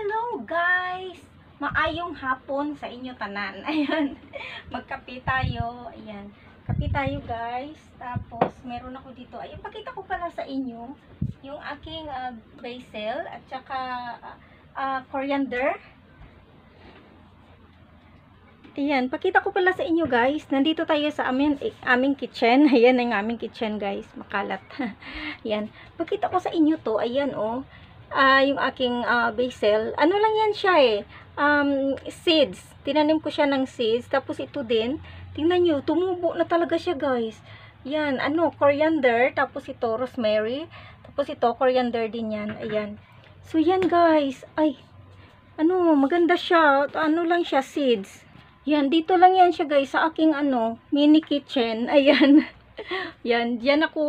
Hello guys! Maayong hapon sa inyo tanan. Ayan, magkape tayo. Ayan, kape tayo guys. Tapos, meron ako dito. Ayan, pakita ko pala sa inyo yung aking basil at saka coriander. Ayan, pakita ko pala sa inyo guys. Nandito tayo sa aming kitchen. Ayan ang aming kitchen guys. Makalat. Ayan, pakita ko sa inyo to. Ayan oh. Yung aking basil, ano lang yan siya seeds, tinanim ko siya ng seeds, tapos ito din, tingnan nyo, tumubo na talaga siya guys. Yan, coriander, tapos ito rosemary, tapos ito coriander din yan. Ayan, so yan guys, maganda siya, lang siya, seeds. Yan, dito lang yan siya guys, sa aking mini kitchen. Ayan. Yan, diyan ako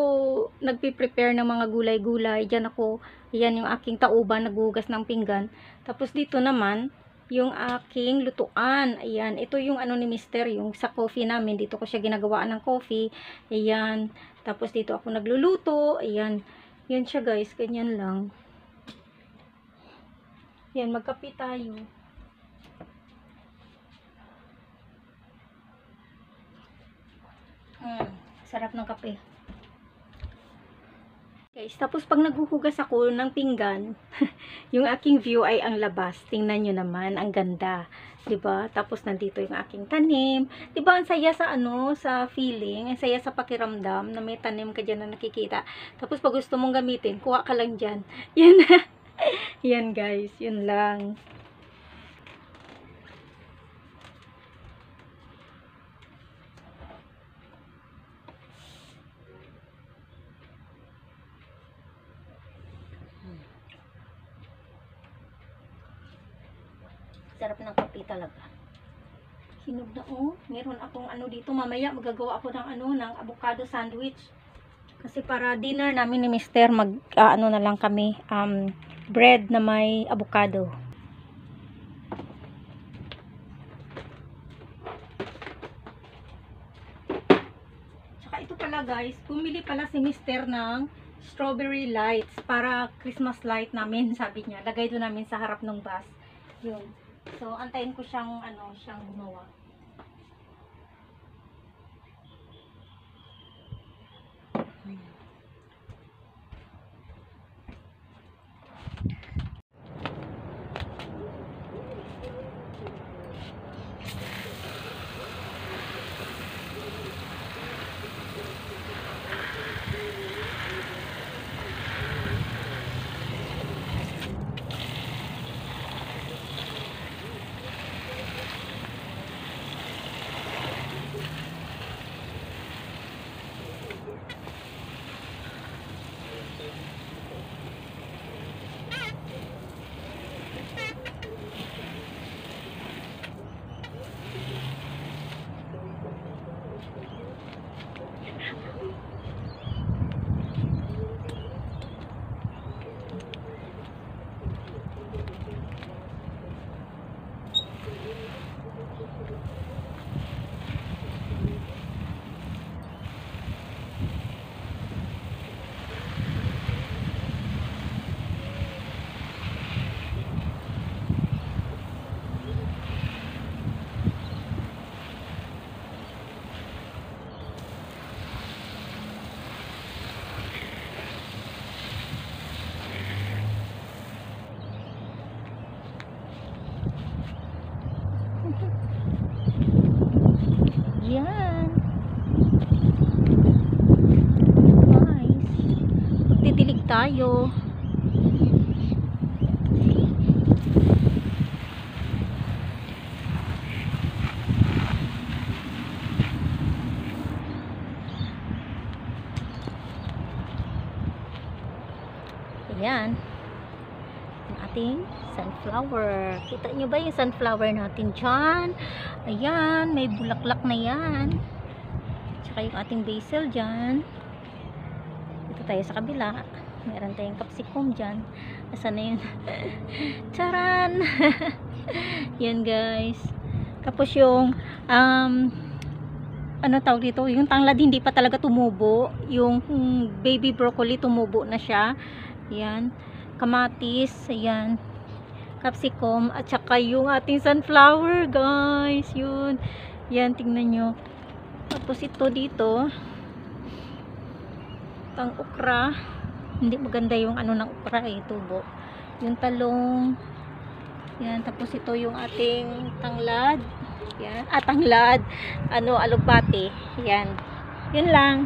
nagpi-prepare ng mga gulay-gulay. Diyan ako, yan yung aking tauban, naghugas ng pinggan. Tapos dito naman, yung aking lutuan. Ayan, ito yung ni Mister, yung sa coffee namin. Dito ko siya ginagawaan ng coffee. Ayan, tapos dito ako nagluluto. Ayan, yan siya guys, ganyan lang. Yan, magkape tayo. Sarap ng kape. Guys, tapos pag naghuhugas ako ng pinggan, yung aking view ay ang labas. Tingnan nyo naman, ang ganda. 'Di ba? Tapos nandito yung aking tanim. 'Di ba ang saya sa sa feeling, ang saya sa pakiramdam na may tanim ka diyan na nakikita. Tapos pag gusto mong gamitin, kuha ka lang diyan. Yan. Yan guys, yun lang. Sarap ng kape talaga. Hinog na meron akong dito, mamaya magagawa ako ng avocado sandwich. Kasi para dinner namin ni Mister, na lang kami, bread na may avocado. Tsaka ito pala guys, bumili pala si Mister ng strawberry lights para Christmas light namin, sabi niya. Lagay doon namin sa harap ng bus. Yun. So, antayin ko siyang gumawa. Yan. Nice. Magdidilig tayo. Ayan. Ang ating sunflower. Kita nyo ba yung sunflower natin dyan? Ayan, may bulaklak na yan. Tsaka yung ating basil dyan. Dito tayo sa kabila. Meron tayong capsicum dyan. Asan na yun? Charan! Yan guys. Tapos yung ano tawag dito, yung tanglad hindi pa talaga tumubo, yung baby broccoli tumubo na siya. Yan, kamatis, ayan, capsicum, at saka yung ating sunflower, guys. Yun. Yan, tingnan nyo. Tapos ito dito, ang okra. Hindi maganda yung ano ng okra eh, tubo. Yung talong. Yan, tapos ito yung ating tanglad. Yan, tanglad. Ano, alugbati. Yan. Yun lang.